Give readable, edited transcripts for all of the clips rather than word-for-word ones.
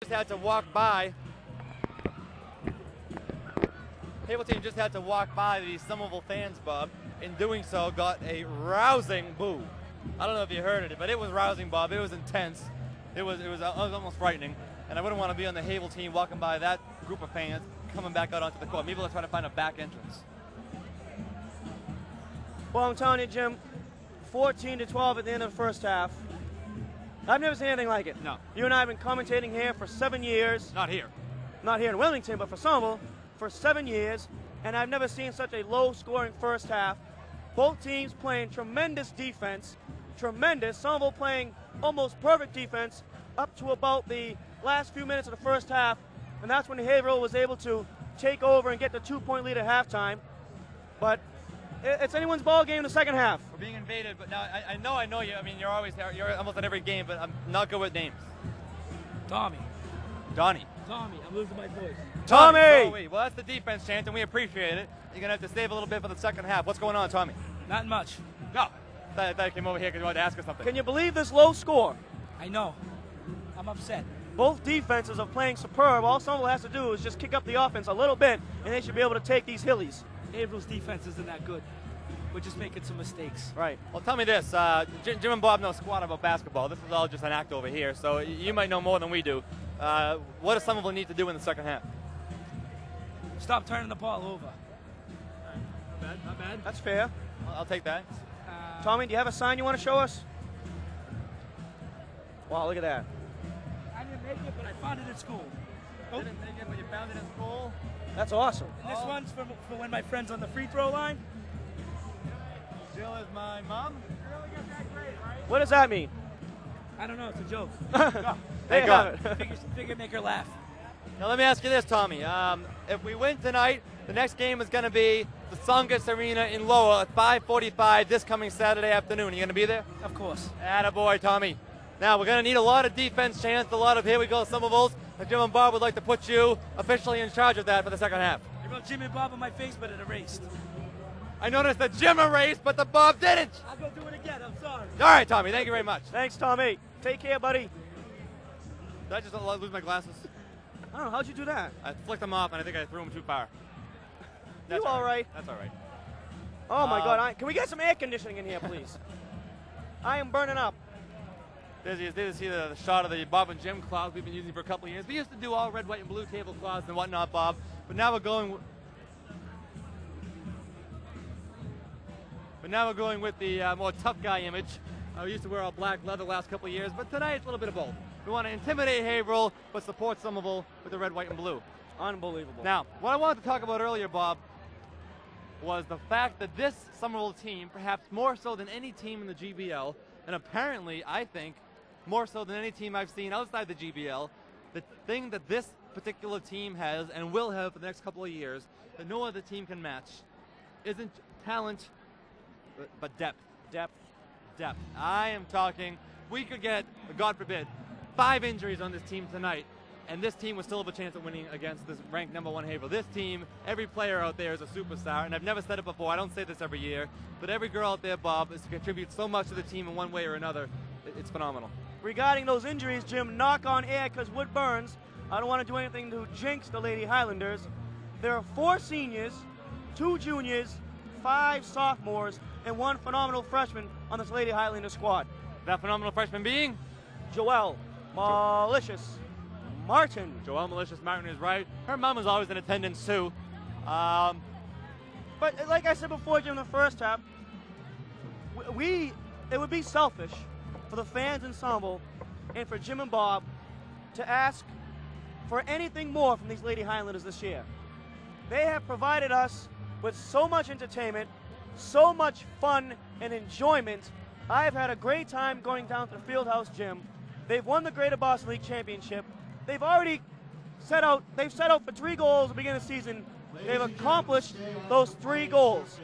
Just had to walk by. Table team just had to walk by the Somerville fans, Bob. In doing so, got a rousing boo. I don't know if you heard it, but it was rousing, Bob. It was intense. It was almost frightening. And I wouldn't want to be on the Havel team walking by that group of fans coming back out onto the court. Maybe let's try to find a back entrance. Well, I'm telling you, Jim, 14-12 at the end of the first half. I've never seen anything like it. No. You and I have been commentating here for 7 years. Not here. Not here in Wilmington, but for Somerville for 7 years. And I've never seen such a low-scoring first half. Both teams playing tremendous defense. Tremendous. Somerville playing almost perfect defense up to about the last few minutes of the first half. And that's when Haverhill was able to take over and get the 2-point lead at halftime. But it's anyone's ball game in the second half. We're being invaded, but now I know you. I mean, you're almost at every game, but I'm not good with names. Tommy. Donnie. Tommy, I'm losing my voice. Tommy! Oh, wait. Well, that's the defense, chant, and we appreciate it. You're going to have to save a little bit for the second half. What's going on, Tommy? Not much. No. I thought you came over here because you wanted to ask us something. Can you believe this low score? I know. I'm upset. Both defenses are playing superb. All Somerville has to do is just kick up the offense a little bit, and they should be able to take these Hillies. Haverhill's defense isn't that good. We're just making some mistakes. Right. Well, tell me this. Jim and Bob know squat about basketball. This is all just an act over here, so you might know more than we do. What does Somerville need to do in the second half? Stop turning the ball over. Not bad. That's fair. I'll take that. Tommy, do you have a sign you want to show us? Wow, look at that. I didn't make it, but I found it at school. You didn't make it, but you found it in school? That's awesome. And this one's for when my friend's on the free throw line. Jill is my mom. What does that mean? I don't know. It's a joke. There you have it. Figure make her laugh. Now let me ask you this, Tommy. If we win tonight, the next game is going to be the Songus Arena in Lowell at 5:45 this coming Saturday afternoon. Are you going to be there? Of course. Attaboy, Tommy. Now we're going to need a lot of defense, chance, a lot of here we go, Somervilles. Jim and Bob would like to put you officially in charge of that for the second half. You wrote Jim and Bob on my face, but it erased. I noticed that Jim erased, but the Bob didn't. I'll go do it again. I'm sorry. All right, Tommy. Thank you very much. Thanks, Tommy. Take care, buddy. Did I just lose my glasses? I don't know. How'd you do that? I flicked them off, and I think I threw them too far. You all right? That's all right. Oh, my God. Can we get some air conditioning in here, please? I am burning up. There's the shot of the Bob and Jim clouds we've been using for a couple of years. We used to do all red, white, and blue tablecloths and whatnot, Bob. But now we're going with the more tough guy image. We used to wear all black leather the last couple of years, but tonight it's a little bit of both. We want to intimidate Haverhill, but support Somerville with the red, white, and blue. Unbelievable. Now, what I wanted to talk about earlier, Bob, was the fact that this Somerville team, perhaps more so than any team in the GBL, and apparently, I think, more so than any team I've seen outside the GBL, the thing that this particular team has and will have for the next couple of years that no other team can match isn't talent, but depth. Depth. I am talking, we could get, God forbid, 5 injuries on this team tonight, and this team would still have a chance of winning against this ranked #1 Haverhill. This team, every player out there is a superstar, and I've never said it before, I don't say this every year, but every girl out there, Bob, is to contribute so much to the team in one way or another. It's phenomenal. Regarding those injuries, Jim, knock on air because wood burns. I don't want to do anything to jinx the Lady Highlanders. There are 4 seniors, 2 juniors, 5 sophomores, and 1 phenomenal freshman on this Lady Highlander squad. That phenomenal freshman being? Joelle Malicious Martin. Joelle Malicious Martin is right. Her mom is always in attendance too. But like I said before, Jim, in the first half, it would be selfish for the fans in Somerville and for Jim and Bob to ask for anything more from these Lady Highlanders this year. They have provided us with so much entertainment, so much fun and enjoyment. I've had a great time going down to the Fieldhouse Gym. They've won the Greater Boston League Championship. They've already set out for 3 goals at the beginning of the season. They've accomplished those 3 goals.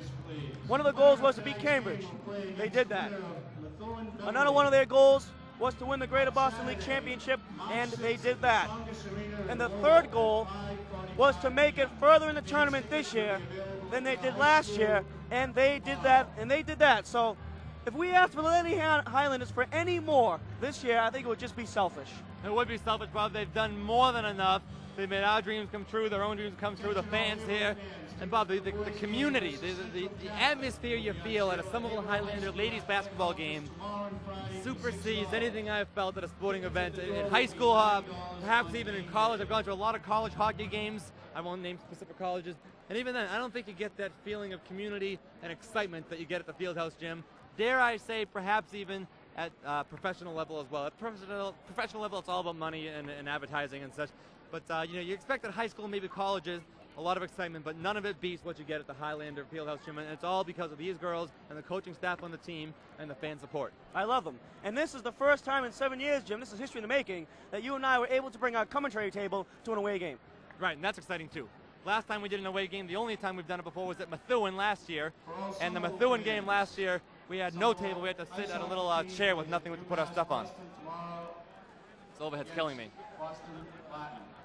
One of the goals was to beat Cambridge. They did that. Another one of their goals was to win the Greater Boston League Championship, and they did that. And the 3rd goal was to make it further in the tournament this year than they did last year, and they did that. So if we ask for the Lady Highlanders for any more this year, I think it would just be selfish. It would be selfish, Bob. They've done more than enough. They've made our dreams come true, their own dreams come true, the fans here. And Bob, the community, the atmosphere you feel at a Somerville Highlander ladies basketball game supersedes anything I've felt at a sporting event in high school, perhaps even in college. I've gone to a lot of college hockey games. I won't name specific colleges. And even then, I don't think you get that feeling of community and excitement that you get at the Fieldhouse gym. Dare I say, perhaps even at professional level as well. At professional level, it's all about money and advertising and such. But you expect at high school, maybe colleges, a lot of excitement, but none of it beats what you get at the Highlander Fieldhouse gym, and it's all because of these girls and the coaching staff on the team and the fan support. I love them. And this is the first time in 7 years, Jim, this is history in the making, that you and I were able to bring our commentary table to an away game. Right, and that's exciting too. Last time we did an away game, the only time we've done it before was at Methuen last year, and the Methuen game last year, we had no table. We had to sit at a little chair with nothing to put our stuff on. This overhead's killing me.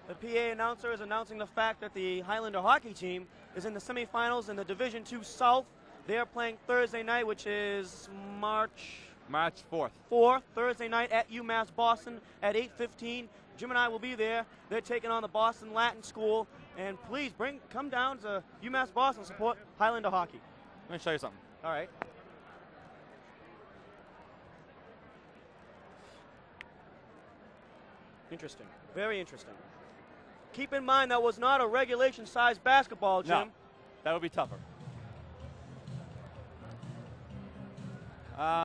The PA announcer is announcing the fact that the Highlander hockey team is in the semifinals in the Division II South. They're playing Thursday night, which is March 4th, Thursday night at UMass Boston at 8:15. Jim and I will be there. They're taking on the Boston Latin School. And please come down to UMass Boston, support Highlander hockey. Let me show you something. All right. Interesting. Very interesting. Keep in mind that was not a regulation-sized basketball, Jim. No, that would be tougher.